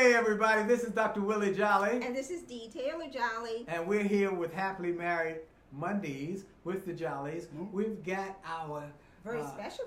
Hey everybody, this is Dr. Willie Jolley. And this is Dee Jolley. And we're here with Happily Married Mondays with the Jolleys. We've got our very special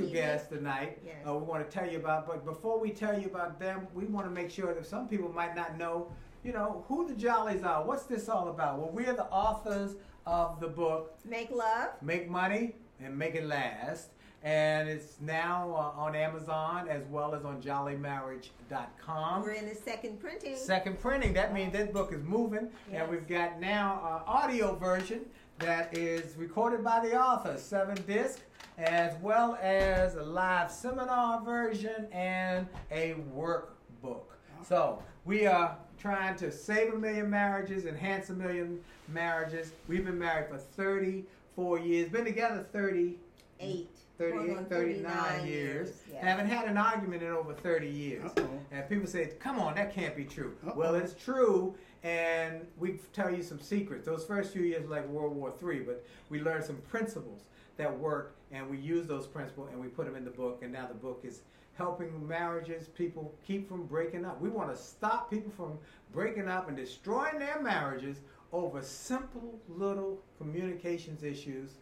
guest tonight. Yes. We want to tell you about, but before we tell you about them, we want to make sure that some people might not know, who the Jolleys are. What's this all about? Well, we're the authors of the book Make Love, Make Money, and Make It Last. And it's now on Amazon as well as on jollymarriage.com. We're in the second printing. Second printing. That means this book is moving. Yes. And we've got now an audio version that is recorded by the author, 7 discs, as well as a live seminar version and a workbook. So we are trying to save 1 million marriages, enhance 1 million marriages. We've been married for 34 years, been together 38, 39 years. Yes. Haven't had an argument in over 30 years. And people say, come on, that can't be true. Well, it's true, and we tell you some secrets. Those first few years were like World War III, but we learned some principles that work, and we use those principles, and we put them in the book, and now the book is helping marriages, people keep from breaking up. We want to stop people from breaking up and destroying their marriages over simple little communications issues,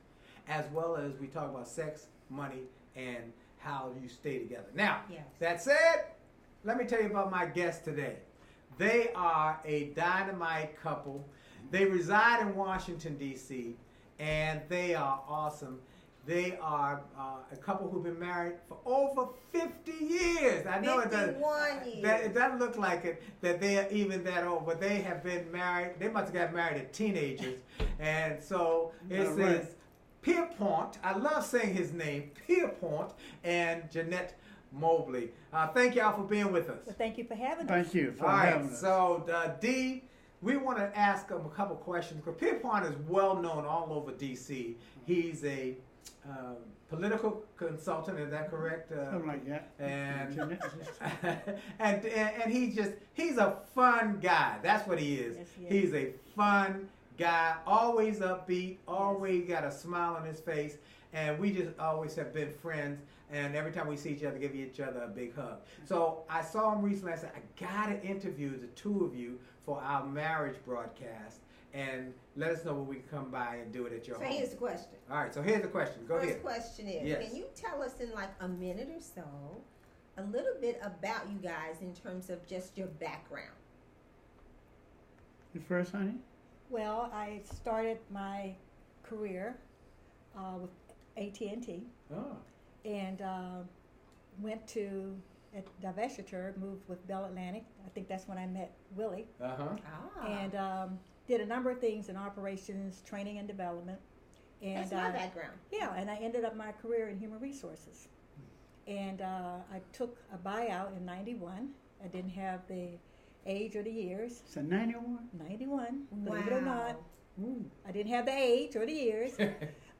as well as we talk about sex, money, and how you stay together. Now, that said, let me tell you about my guest today. They are a dynamite couple. They reside in Washington, D.C., and they are awesome. They are a couple who've been married for over 50 years. I know 51 years. It doesn't look like it that they are even that old, but they have been married. They must have got married as teenagers. And so it says Pierpont, I love saying his name, Pierpont and Jeannette Mobley. Thank y'all for being with us. Well, thank you for having us. Thank you for having having us. us. So, Dee, we want to ask him a couple questions, because Pierpont is well known all over D.C. He's a political consultant, is that correct? Something like that. And he's a fun guy. That's what he is. Yes, he is. He's a fun guy, always upbeat, always got a smile on his face, and we just always have been friends, and every time we see each other, give each other a big hug. So I saw him recently. I said, I gotta interview the two of you for our marriage broadcast, and let us know when we can come by and do it at your home. So here's the question. All right, so here's the question. Go ahead. First question is, Yes. can you tell us in like a minute or so a little bit about you guys in terms of just your background? You first, honey? Well, I started my career with AT&T Oh. and went to divestiture, moved with Bell Atlantic. I think that's when I met Willie. Uh-huh. And did a number of things in operations, training, and development. And That's my background. Yeah, and I ended up my career in human resources. And I took a buyout in '91. I didn't have the age or the years. So 91? 91, believe it or not. Ooh. I didn't have the age or the years.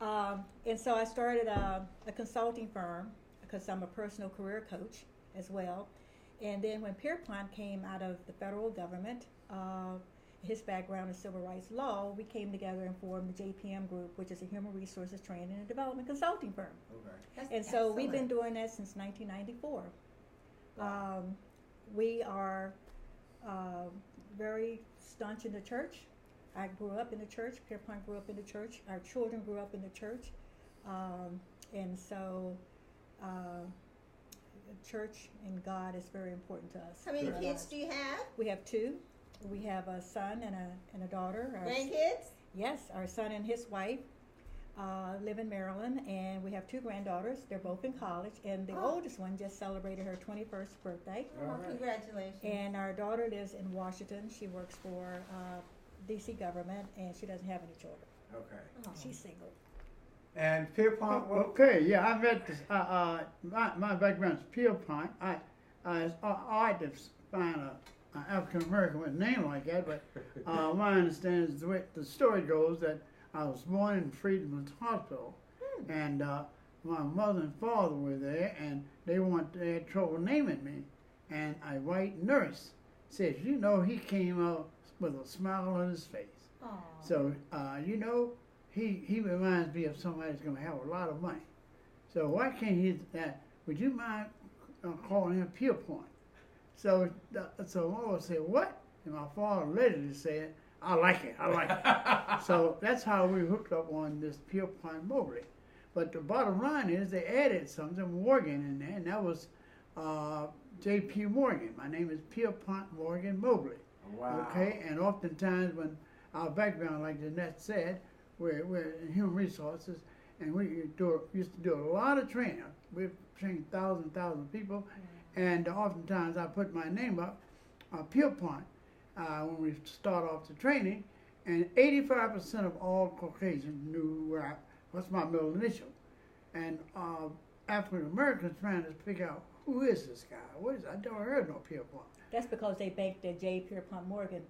And so I started a consulting firm, because I'm a personal career coach as well. And then when Pierpont came out of the federal government, his background is civil rights law, we came together and formed the JPM Group, which is a human resources training and development consulting firm. Okay. That's And so we've been excellent. doing that since 1994. We are very staunch in the church. I grew up in the church. Pierpont grew up in the church. Our children grew up in the church. And so church and God is very important to us. How many in our kids lives. do you have? We have 2. We have a son and a daughter. Grandkids? Yes, our son and his wife live in Maryland, and we have 2 granddaughters. They're both in college, and the oldest one just celebrated her 21st birthday. Oh, All right. congratulations. And our daughter lives in Washington. She works for D.C. government, and she doesn't have any children. Okay. Oh. She's single. And Pierpont, Okay, yeah, I met this, my background is Pierpont. It's hard to find an African American with a name like that, but my understanding is the way the story goes that I was born in Freedman's Hospital, and my mother and father were there, and they had trouble naming me, and a white nurse said, he came out with a smile on his face. Aw. So, he reminds me of somebody that's going to have a lot of money. So why can't he, would you mind calling him Pierpont? So Mama said, what? And my father literally said, I like it. So that's how we hooked up on this Pierpont and Mobley. But the bottom line is they added something, Morgan, in there, and that was J.P. Morgan. My name is Pierpont Morgan Mobley. Wow. Okay, and oftentimes when our background, like Jeanette said, we're in human resources, and we used to do a lot of training. We've trained thousands people, and oftentimes I put my name up, Pierpont, when we start off the training, and 85% of all Caucasians knew what's my middle initial. And African Americans trying to figure out, who is this guy? What is I never heard no Pierpont. That's because they banked at J. Pierpont Morgan,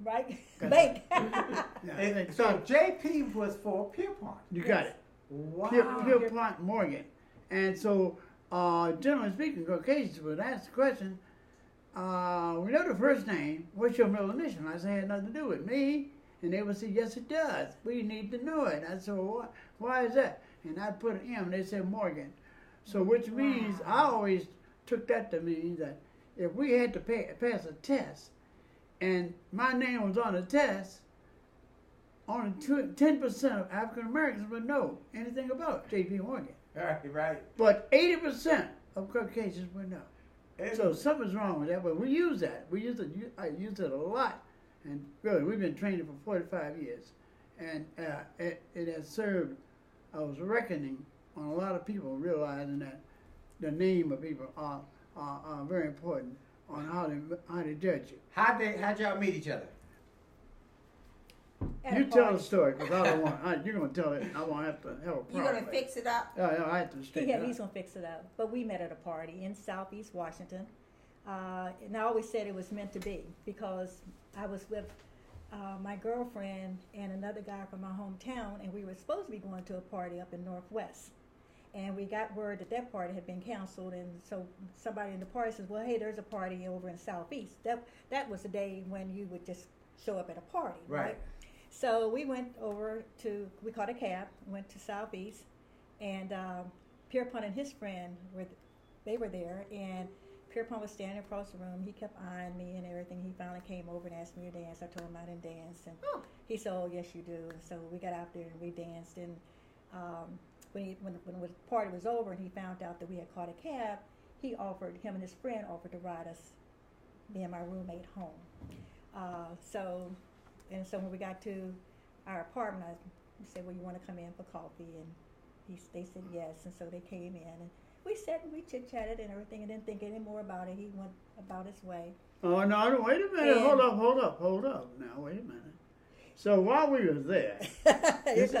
right? Bank. So JP was for Pierpont. You got it. Wow. Pierpont Morgan. And so, generally speaking, Caucasians would ask the question, we know the first name, what's your middle initial? And I said, it had nothing to do with me. And they would say, yes, it does. We need to know it. I said, well, why is that? And I put an M, and they said Morgan. So which means, I always took that to mean that if we had to pass a test, and my name was on the test, only 10% of African Americans would know anything about J.P. Morgan. Right. But 80% of Caucasians would know. So something's wrong with that, but we use that. I use it a lot. And really, we've been training for 45 years. And it has served as a reckoning on a lot of people realizing that the name of people are very important on how they judge you. How'd y'all meet each other? You tell the story, because I don't want. You're gonna tell it. I won't have to have a problem. You're gonna fix it up. Yeah, I have to straighten it out. He's gonna fix it up. But we met at a party in Southeast Washington, and I always said it was meant to be because I was with my girlfriend and another guy from my hometown, and we were supposed to be going to a party up in Northwest. And we got word that party had been canceled, and so somebody in the party says, well, hey, there's a party over in Southeast. That was the day when you would just show up at a party, right? So we went we caught a cab, went to Southeast, and Pierpont and his friend, they were there, and Pierpont was standing across the room. He kept eyeing me and everything. He finally came over and asked me to dance. I told him I didn't dance, and he said, oh, yes, you do. And so we got out there and we danced, and when the party was over and he found out that we had caught a cab, him and his friend offered to ride us, me and my roommate, home. So when we got to our apartment, I said, well, you want to come in for coffee? And they said yes, and so they came in, and we sat and we chit-chatted and everything, and didn't think any more about it. He went about his way. Oh, no, wait a minute. Hold up. Now, wait a minute. So while we were there, this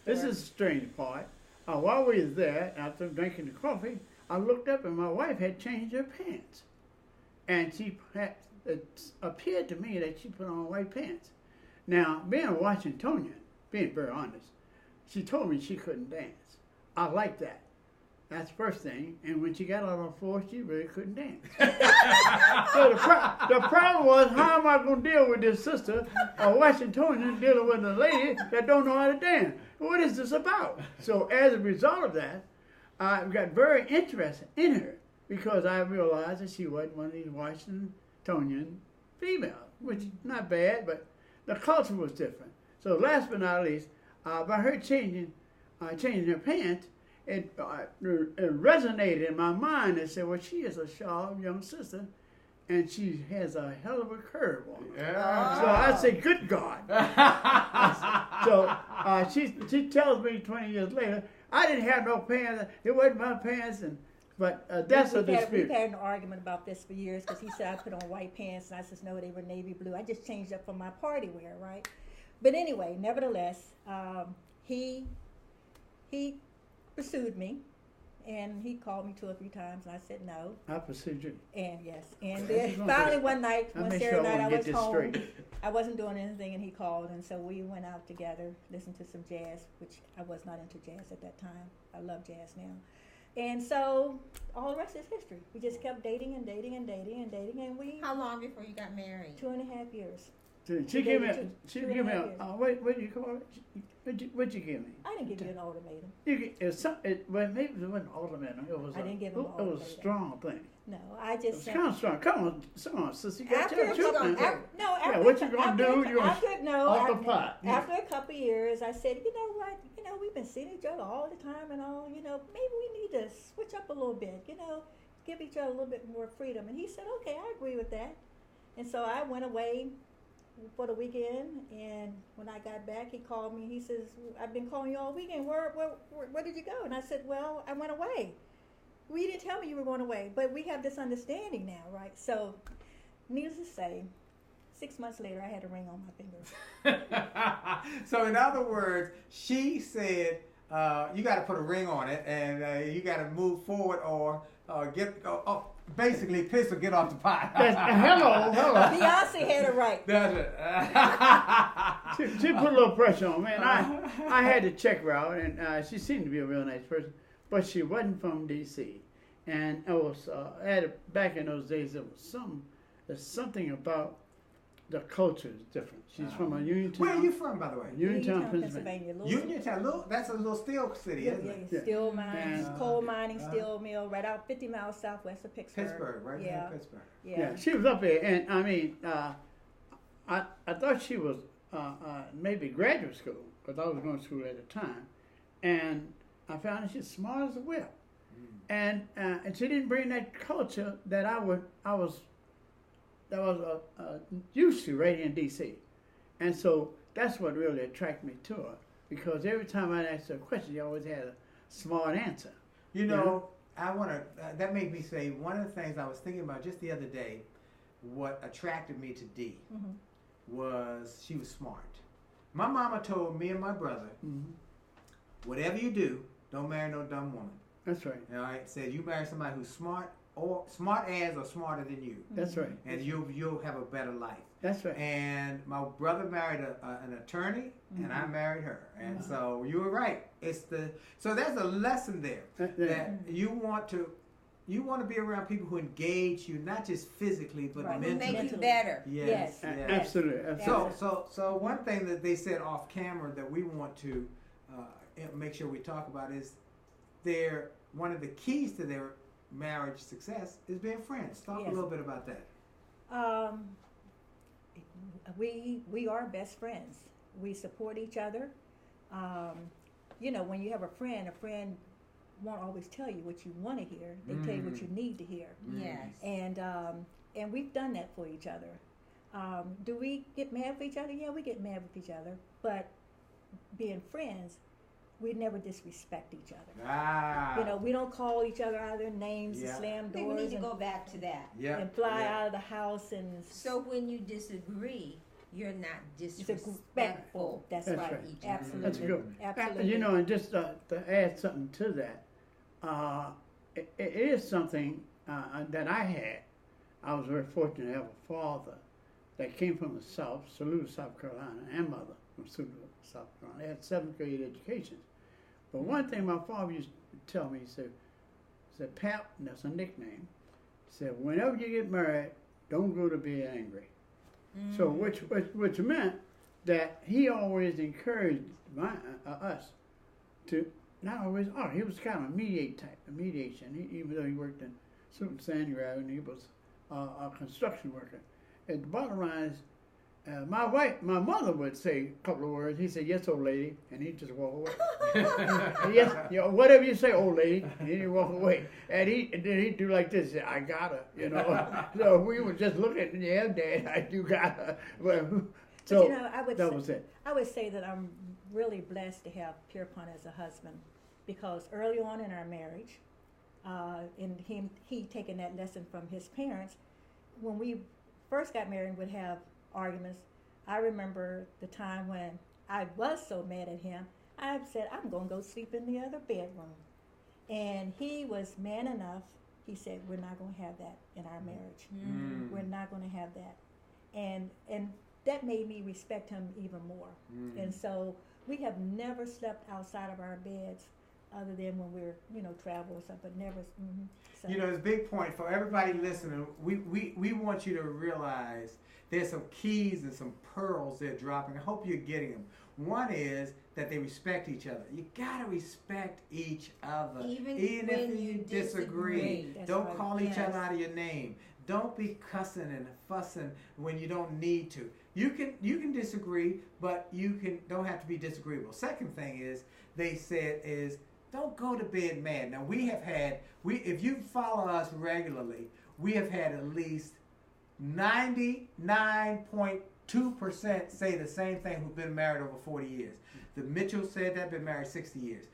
is the strange part. While we were there, after drinking the coffee, I looked up and my wife had changed her pants. And it appeared to me that she put on white pants. Now, being a Washingtonian, being very honest, she told me she couldn't dance. I like that. That's the first thing. And when she got on the floor, she really couldn't dance. So the problem was, how am I going to deal with this sister, a Washingtonian, dealing with a lady that don't know how to dance? What is this about? So as a result of that, I got very interested in her because I realized that she wasn't one of these Washingtonian females, which not bad, but the culture was different. So last but not least, by her changing her pants, it resonated in my mind and said, well, she is a sharp young sister, and she has a hell of a curve on her. Yeah. So I said, good God. So she tells me 20 years later, I didn't have no pants. It wasn't my pants. But that's a dispute. We've had an argument about this for years because he said I put on white pants, and I said, no, they were navy blue. I just changed up for my party wear, right? But anyway, nevertheless, he pursued me, and he called me 2 or 3 times, and I said no. I pursued you. And yes, and then finally one Saturday night I was home. I wasn't doing anything, and he called, and so we went out together, listened to some jazz, which I was not into jazz at that time. I love jazz now. And so all the rest is history. We just kept dating, and we... How long before you got married? 2.5 years. She gave me what do you call it? What'd you give me? I didn't give you an ultimatum. Well, maybe it wasn't an ultimatum. It was I didn't give him an It was a ultimatum. strong thing. No, I just It was kind of strong. Come on, sister. You got After your what children. you gonna after what you gonna do? You're off the pot. After a couple of years, I said, you know what? You know, we've been seeing each other all the time and all. You know, maybe we need to switch up a little bit. You know, give each other a little bit more freedom. And he said, okay, I agree with that. And so I went away for the weekend, and when I got back, he called me. He says, I've been calling you all weekend. Where did you go? And I said, well, I went away. Well, you didn't tell me you were going away, but we have this understanding now, right? So, needless to say, 6 months later, I had a ring on my finger. So, in other words, she said, you got to put a ring on it, and you got to move forward or basically piss or get off the pot. Hello. Beyonce had it right. That's it. She put a little pressure on me, and I had to check her out, and she seemed to be a real nice person, but she wasn't from D.C. And it was back in those days. There's something about the culture is different. She's from a Uniontown. Where are you from, by the way? Uniontown, Pennsylvania. Uniontown, that's a little steel city, isn't it? Yeah. Steel mines, coal mining, steel mill, right out 50 miles southwest of Pittsburgh. Pittsburgh, right near Pittsburgh. Yeah, she was up there, and I mean, I thought she was maybe graduate school, because I was going to school at the time, and I found that she's smart as a whip, and she didn't bring that culture that I was used to right here in D.C. And so that's what really attracted me to her, because every time I'd ask her a question, she always had a smart answer. You know, I want to, that made me say, one of the things I was thinking about just the other day, what attracted me to Dee was she was smart. My mama told me and my brother, whatever you do, don't marry no dumb woman. That's right. All right, said you marry somebody who's smart or smarter than you. That's right. And you'll have a better life. That's right. And my brother married an attorney, and I married her. And so you were right. So there's a lesson there that you want to be around people who engage you, not just physically but mentally. Make you better. Yes. Absolutely. So one thing that they said off camera that we want to make sure we talk about is one of the keys to their marriage success is being friends. Talk a little bit about that. We are best friends. We support each other. You know, when you have a friend won't always tell you what you want to hear. They tell you what you need to hear. Yes. And we've done that for each other. Do we get mad with each other? Yeah, we get mad with each other. But being friends, we never disrespect each other. You know, we don't call each other out of their names and slam doors. I think we need to go back to that. And fly out of the house. And so when you disagree, you're not disrespectful. That's right. right. Absolutely. That's good. Absolutely. You know, and just to add something to that, it is something that I had. I was very fortunate to have a father that came from the South, Saluda, South Carolina, and mother from Saluda, South Carolina. They had 7th grade educations. But one thing my father used to tell me, he said, Pap, and that's a nickname, he said, whenever you get married, don't go to bed angry. So which meant that he always encouraged us to not always he was kind of a mediation. Even though he worked in Super Sand Grab and he was a construction worker. And the bottom line is, my mother would say a couple of words. He said, "Yes, old lady," and he'd just walk away. Yes, whatever you say, old lady, and he'd walk away. And then he'd do like this. "I got her," So we would just look at, "Yeah, Dad, you got her." So you know, that was it. I would say that I'm really blessed to have Pierpont as a husband, because early on in our marriage, and he taking that lesson from his parents, when we first got married, would have arguments. I remember the time when I was so mad at him, I said, I'm going to go sleep in the other bedroom. And he was man enough. He said, we're not going to have that in our marriage. We're not going to have that. And that made me respect him even more. And so we have never slept outside of our beds other than when we're, travel or something, but never. So. You know, it's a big point for everybody listening. We want you to realize there's some keys and some pearls they're dropping. I hope you're getting them. One is that they respect each other. You gotta respect each other, even if you disagree. Don't right. call each other out of your name. Don't be cussing and fussing when you don't need to. You can disagree, but don't have to be disagreeable. Second thing is they said is don't go to bed mad. Now if you follow us regularly, we have had at least 99.2% say the same thing who've been married over 40 years. The Mitchells said that, been married 60 years.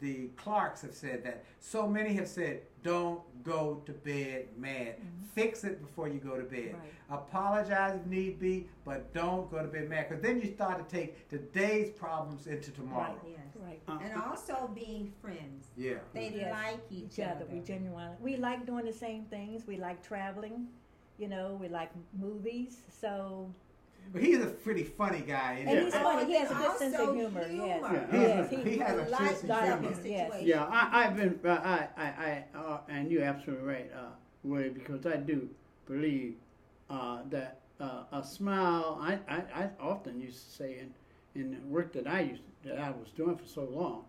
The Clarks have said that. So many have said, don't go to bed mad. Fix it before you go to bed. Right. Apologize if need be, but don't go to bed mad. Because then you start to take today's problems into tomorrow. Right, yes. Right. And also being friends. Yeah. They like each other. We genuinely. We like doing the same things. We like traveling. We like movies. So. But he's a pretty funny guy. And he's funny. He has a good sense of humor. Yes. Yes. He has a sense of humor. Yes. Yeah, I've been, and you're absolutely right, Willie, because I do believe that a smile. I often used to say in the work that I was doing for so long,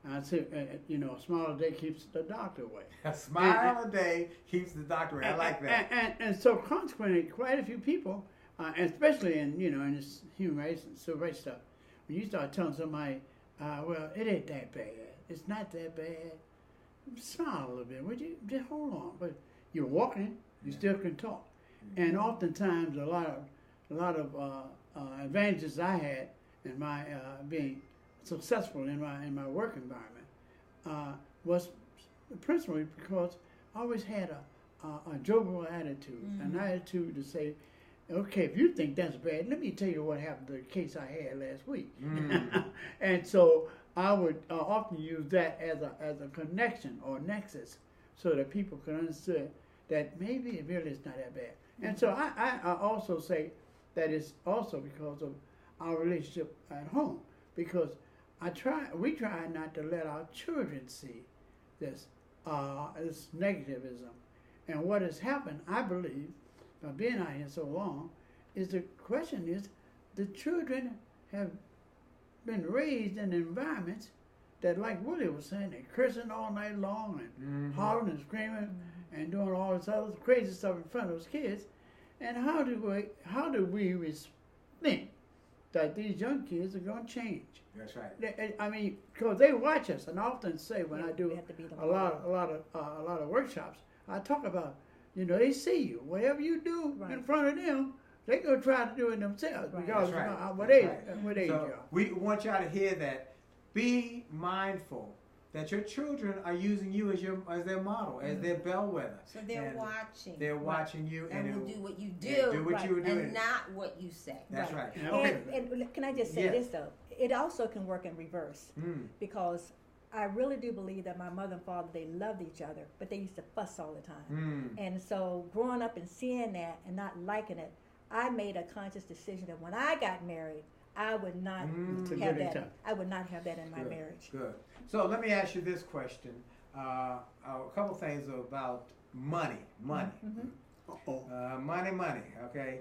I'd say, a smile a day keeps the doctor away. A smile a day keeps the doctor away. I like that. And so consequently, quite a few people. And especially in this human rights and civil rights stuff, when you start telling somebody, well, it ain't that bad, it's not that bad, smile a little bit, would you? Just hold on. But you're walking, you still can talk. And oftentimes, a lot of advantages I had in my being successful in my work environment was principally because I always had a jovial attitude, an attitude to say, okay, if you think that's bad, let me tell you what happened to the case I had last week. And so I would often use that as a connection or nexus so that people can understand that maybe it really is not that bad. And so I also say that it's also because of our relationship at home, because we try not to let our children see this negativism. And what has happened, I believe, by being out here so long, is the question is the children have been raised in environments that, like Willie was saying, they're cursing all night long and hollering and screaming and doing all this other crazy stuff in front of those kids. And how do we think that these young kids are going to change? That's right. I mean, because they watch us, and I often say when I do a lot of workshops, I talk about, they see you. Whatever you do in front of them, they're going to try to do it themselves, regardless of what age you are. We want y'all to hear that. Be mindful that your children are using you as their model, as their bellwether. So they're watching. They're watching you, and will do what you do. Yeah, do what you were doing, and not what you say. That's right. And can I just say this though? It also can work in reverse, because I really do believe that my mother and father, they loved each other, but they used to fuss all the time. And so growing up and seeing that and not liking it, I made a conscious decision that when I got married, I would not have that. I would not have that in my marriage. Good. So let me ask you this question: a couple things about money. Money. Okay.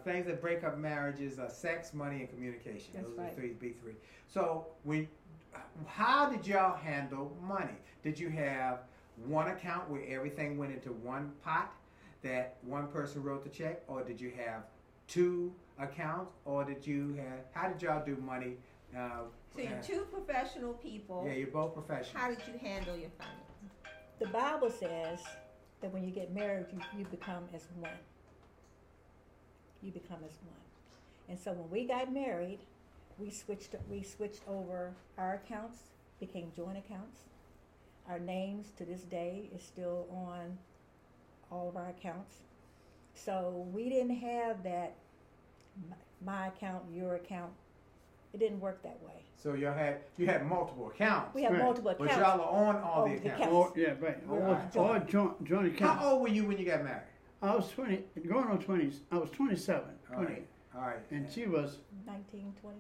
Things that break up marriages are sex, money, and communication. That's Those right. are the big three. So how did y'all handle money? Did you have one account where everything went into one pot that one person wrote the check, or did you have two accounts, or how did y'all do money? So you're two professional people. Yeah, you're both professionals. How did you handle your finances? The Bible says that when you get married, you become as one. You become as one. And so when we got married, we switched over our accounts, became joint accounts. Our names to this day is still on all of our accounts. So we didn't have that my account, your account. It didn't work that way. So you had multiple accounts. We have multiple accounts. But y'all are on all the accounts. All joint accounts. How old were you when you got married? I was 20, going on 20. I was 27, 20. All right. And she was 19, 20.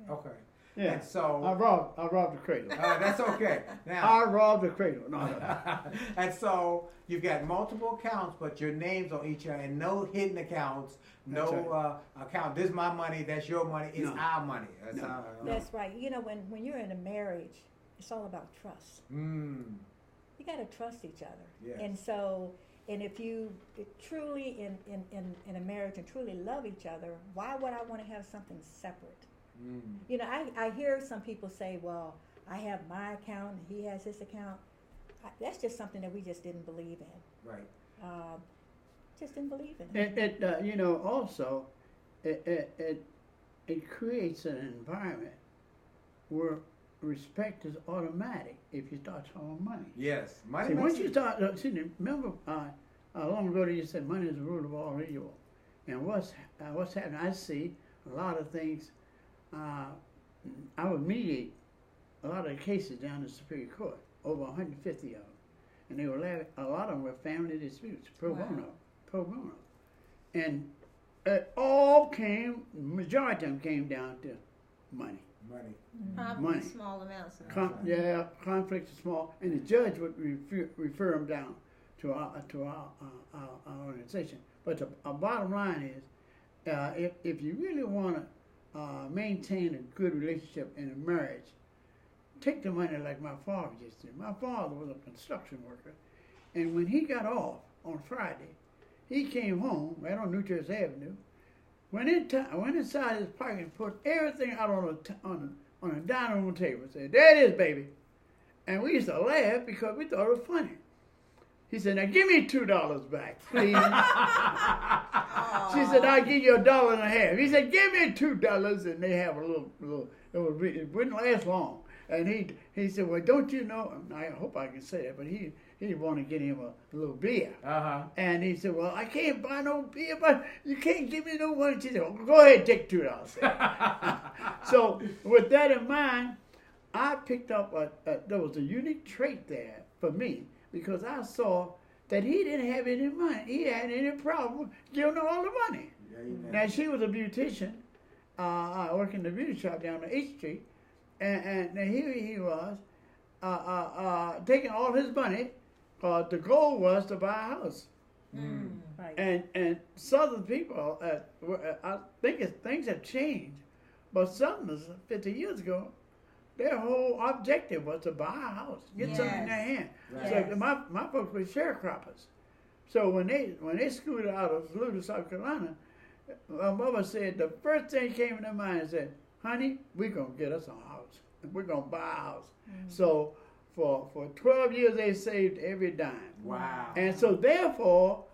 Okay. Yeah. And so I robbed the cradle. that's okay. Now I robbed the cradle. No. and so you've got multiple accounts, but your names on each other, and no hidden accounts, no account. This is my money. That's your money. It's our money. That's right. You know, when you're in a marriage, it's all about trust. You got to trust each other. Yes. And so, and if you truly in a marriage and truly love each other, why would I want to have something separate? You know, I hear some people say, well, I have my account, and he has his account. That's just something that we just didn't believe in. Right. Just didn't believe in it. It you know, also, it creates an environment where respect is automatic if you start talking money. Yes. Money. See, once you start, remember, long ago you said money is the root of all evil, and what's happening? I see a lot of things. I would mediate a lot of the cases down in the Superior Court, over 150 of them, and they were a lot of them were family disputes, pro bono, and it all majority of them came down to money. Probably small amounts. Conflicts are small, and the judge would refer them down to our organization. But the bottom line is, if you really want to maintain a good relationship in a marriage, take the money like my father just did. My father was a construction worker, and when he got off on Friday, he came home right on New Jersey Avenue. Went inside his pocket and put everything out on a dining room table. Said, "There it is, baby." And we used to laugh because we thought it was funny. He said, "Now give me $2 back, please." She said, "I'll give you $1.50." He said, "Give me $2," and they have a little. It wouldn't last long. And he said, "Well, don't you know?" I hope I can say that, but he wanted to get him a little beer. And he said, "Well, I can't buy no beer, but you can't give me no money." She said, "Well, go ahead and take $2." So with that in mind, I picked up there was a unique trait there for me, because I saw that he didn't have any money. He had any problem giving her all the money. Now, she was a beautician, working in the beauty shop down on 8th Street, and here he was taking all his money, because the goal was to buy a house. Right. And Southern people, I think things have changed, but Southerners 50 years ago, their whole objective was to buy a house, get something in their hand. Right. So my folks were sharecroppers. So when they scooted out of Saluda, South Carolina, my mother said the first thing came in their mind and said, "Honey, we're gonna get us a house. We're gonna buy a house." So for 12 years they saved every dime. Wow. And so therefore,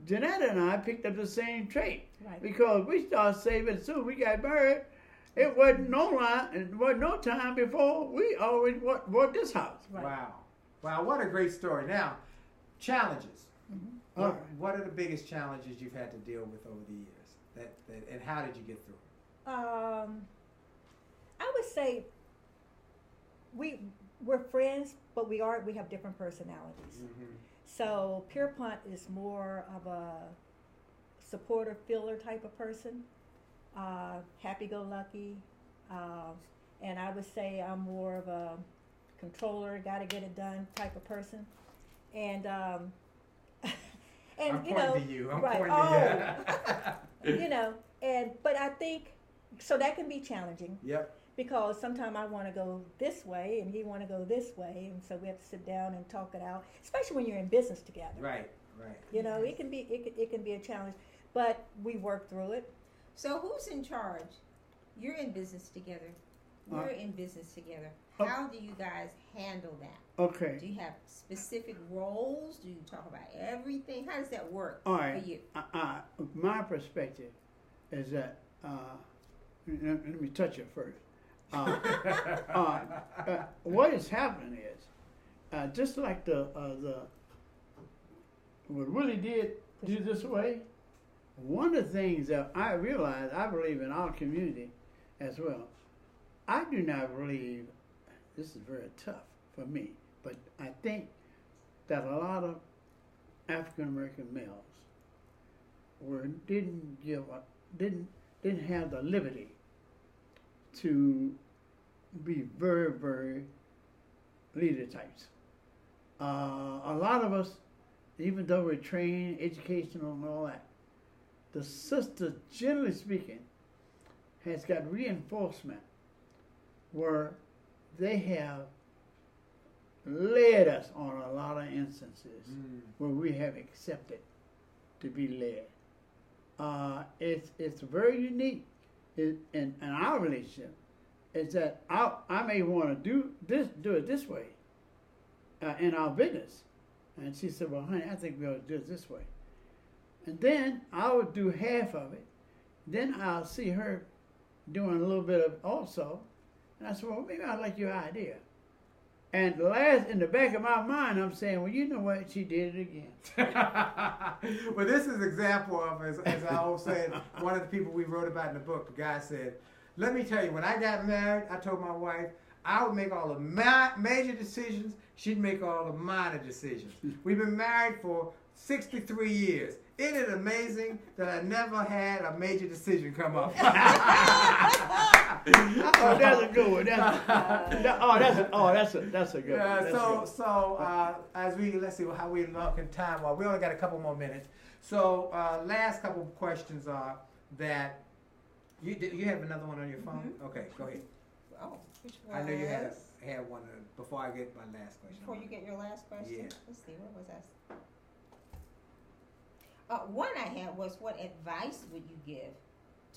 Jeanette and I picked up the same trait. Right. Because we started saving as soon as we got married. It wasn't no time before we always bought this house. Right. Wow, what a great story. Now, challenges. All What are the biggest challenges you've had to deal with over the years? And how did you get through them? I would say we're friends, but we have different personalities. So Pierpont is more of a supporter, filler type of person, happy-go-lucky, and I would say I'm more of a controller, gotta get it done type of person, and I'm you know, pointing to you. I'm right? pointing to you. You know, but I think so that can be challenging. Yep. Because sometimes I want to go this way and he want to go this way, and so we have to sit down and talk it out. Especially when you're in business together. Right. You know, it can be a challenge, but we work through it. So who's in charge? You're in business together. We're in business together. Oh. How do you guys handle that? Okay. Do you have specific roles? Do you talk about everything? How does that work All right. for you? My perspective is that let me touch it first. What is happening is just like what Willie did this way. One of the things that I realize, I believe in our community as well. I do not believe this is very tough for me, but I think that a lot of African American males didn't have the liberty to be very, very leader types. A lot of us, even though we're trained, educational, and all that, the sister, generally speaking, has got reinforcement where they have led us on a lot of instances where we have accepted to be led. It's very unique in our relationship. Is that I may want to do it this way in our business, and she said, "Well, honey, I think we ought to do it this way." And then I would do half of it. Then I'll see her doing a little bit of it also, and I said, "Well, maybe I like your idea." And in the back of my mind, I'm saying, "Well, you know what? She did it again." Well, this is an example of, as I always said, one of the people we wrote about in the book, the guy said, "Let me tell you, when I got married, I told my wife I would make all the major decisions. She'd make all the minor decisions. We've been married for 63 years. Isn't it amazing that I never had a major decision come up?" Oh, that's a good one. That's a good one. So as let's see how we look in time. Well, we only got a couple more minutes. So last couple of questions are that you have another one on your phone. Mm-hmm. Okay, go ahead. Oh, which one? I know you had one before I get my last question. Before you get your last question? Yeah. Let's see, what was that? One I had was, what advice would you give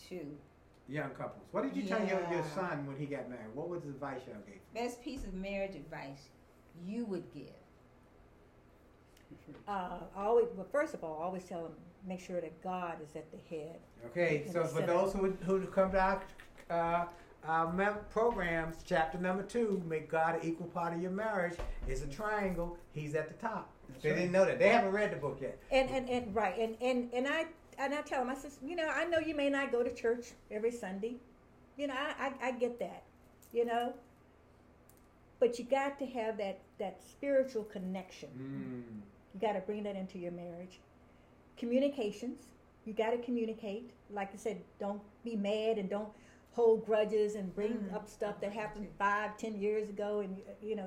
to young couples? What did you tell your son when he got married? What was the advice y'all gave? Best piece of marriage advice you would give? First of all, always tell them, make sure that God is at the head. Okay, so for those who come to our programs, chapter number 2, make God an equal part of your marriage, is a triangle. He's at the top. They didn't know that. They haven't read the book yet. And I tell them, I said, I know you may not go to church every Sunday. I get that, but you got to have that spiritual connection. You got to bring that into your marriage. Communications, you got to communicate. Like I said, don't be mad and don't hold grudges and bring up stuff that happened 5-10 years ago, and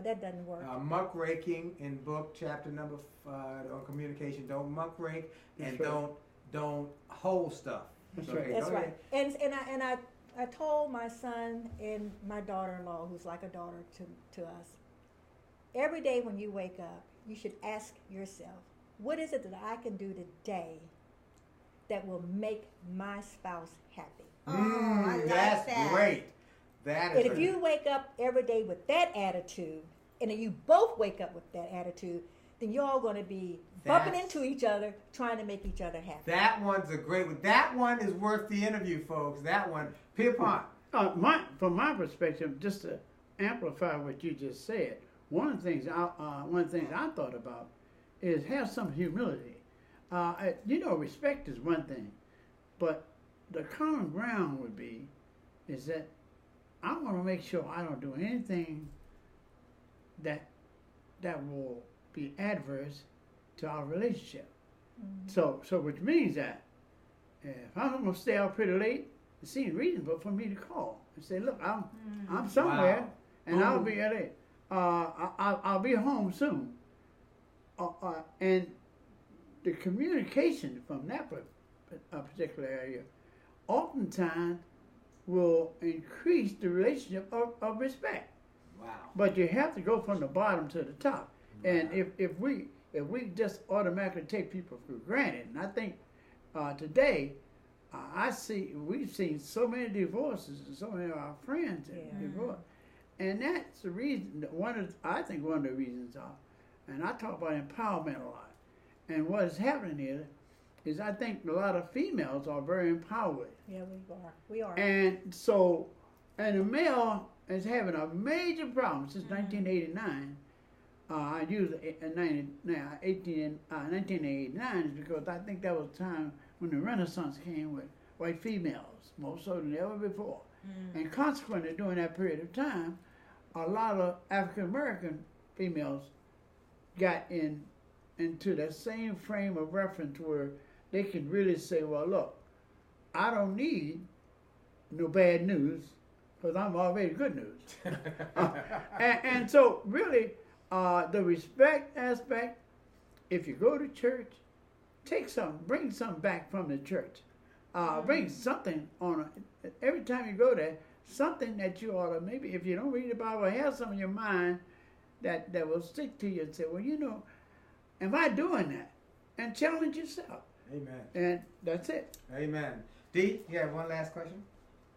that doesn't work. Muckraking in book chapter number 5 on communication. Don't muckrake and don't hold stuff. That's right. And I told my son and my daughter-in-law, who's like a daughter to us, every day when you wake up, you should ask yourself, what is it that I can do today that will make my spouse happy? I like that's that. Great. That is. And if you wake up every day with that attitude, and then you both wake up with that attitude, then you're all going to be bumping into each other, trying to make each other happy. That one's a great one. That one is worth the interview, folks. That one. Pierpont. From my perspective, just to amplify what you just said, one of the things I thought about is have some humility. Respect is one thing, but the common ground would be is that I want to make sure I don't do anything that will be adverse to our relationship. So which means that if I'm going to stay out pretty late, it seems reasonable for me to call and say, "Look, I'm somewhere, and I'll be late. I'll be home soon." And the communication from that particular area oftentimes will increase the relationship of respect. Wow. But you have to go from the bottom to the top. Wow. And if we just automatically take people for granted, and I think today we've seen so many divorces and so many of our friends divorce, and that's the reason. One of the reasons are, and I talk about empowerment a lot, and what is happening is I think a lot of females are very empowered. Yeah, we are. And the male is having a major problem since 1989. I use 1989 is because I think that was the time when the Renaissance came with white females, more so than ever before. And consequently, during that period of time, a lot of African American females got into that same frame of reference where they could really say, "Well, look, I don't need no bad news because I'm already good news. And so really, the respect aspect, if you go to church, bring something back from the church. Bring something every time you go there, something that you ought to, maybe if you don't read the Bible, have some in your mind that will stick to you and say, well, am I doing that? And challenge yourself. Amen. And that's it. Amen. Dee, you have one last question?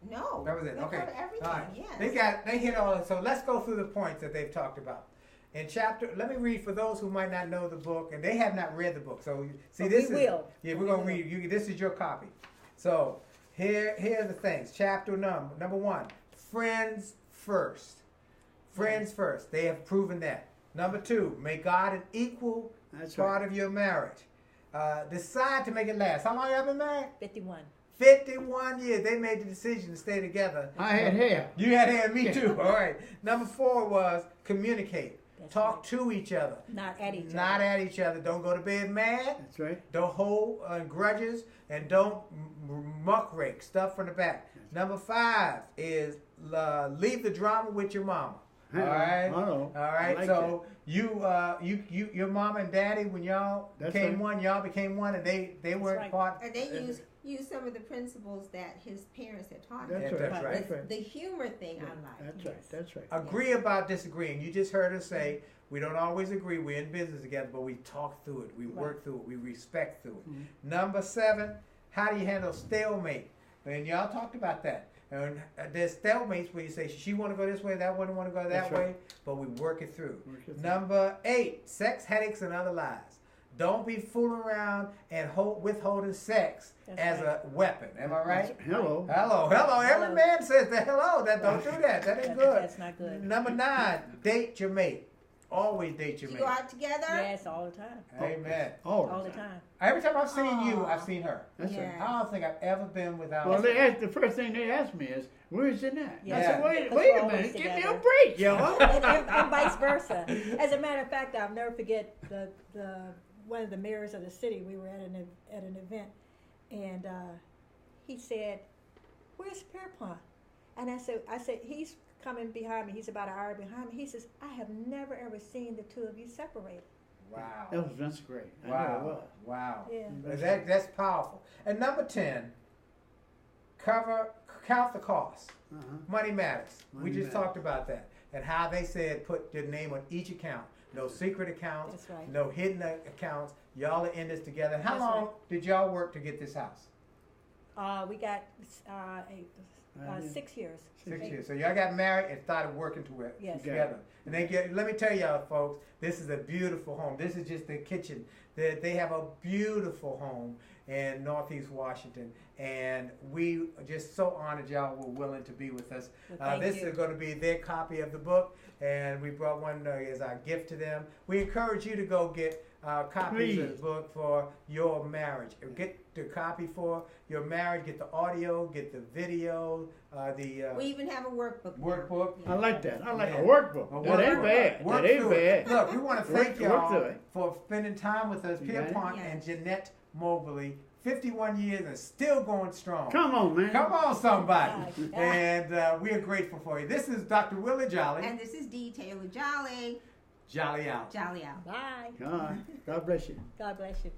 No. That was it. Okay. Everything. All right. Yes. They hit all it. So let's go through the points that they've talked about. In chapter, let me read for those who might not know the book, and they have not read the book. So see, this we will. Yeah, we're gonna read. This is your copy. So here are the things. Chapter number 1. Friends first. Friends first. They have proven that. Number 2. Make God an equal part of your marriage. Decide to make it last. How long have you been married? 51. 51 years. They made the decision to stay together. I had hair. You had hair, me too. All right. Number 4 was communicate. Talk to each other. Not at each other. Not at each other. Don't go to bed mad. That's right. Don't hold grudges, and don't muckrake stuff from the back. Number 5 is leave the drama with your mama. All right. All right. Like so your mama and daddy, when y'all became one, y'all became one, and they weren't part. And they use some of the principles that his parents had taught him. That's right. The humor thing I like. That's right. Agree about disagreeing. You just heard us say we don't always agree. We're in business together, but we talk through it. We work through it. We respect through it. Mm-hmm. Number 7, how do you handle stalemate? And y'all talked about that. And there's stalemates where you say she want to go this way, that one want to go that way, but we work it through. Number 8, sex headaches and other lies. Don't be fooling around and withholding sex as a weapon. Am I right? Hello. Every man says that. Hello. Don't do that. That ain't good. That's not good. Number 9, date your mate. Always date your mate. You go out together? Yes, all the time. Amen. All the time. Every time I've seen you, I've seen her. That's right. I don't think I've ever been without. Well, the first thing they asked me is, "Where's Jeanette?" Yeah. I said, "Wait a minute, give me a Together. break, yo." and vice versa. As a matter of fact, I'll never forget the one of the mayors of the city. We were at an event, and he said, "Where's Pierpont?" And I said, he's coming behind me. He's about an hour behind me. He says, "I have never ever seen the two of you separated." Wow. That's great. I know it was. Wow. Yeah. That's powerful. And number 10, count the cost. Money matters. We just talked about that. And how they said put your name on each account. No secret accounts. That's right. No hidden accounts. Y'all are in this together. How long did y'all work to get this house? We got 6 years. 6 years. So y'all got married and started working together. And let me tell y'all, folks, this is a beautiful home. This is just the kitchen. They have a beautiful home in Northeast Washington, and we are just so honored y'all were willing to be with us. This is going to be their copy of the book, and we brought one as our gift to them. We encourage you to go get copies of the book for your marriage. Get the copy for your marriage. Get the audio. Get the video. We even have a workbook. Workbook. I like that. I like a workbook. That ain't bad. That ain't bad. Look, we want to thank y'all for spending time with us. Pierpont and Jeannette Mobley, 51 years and still going strong. Come on, man. Come on, somebody. And we are grateful for you. This is Dr. Willie Jolley. And this is Dee Jolley. Jolly out. Jolly out. Bye. God bless you. God bless you.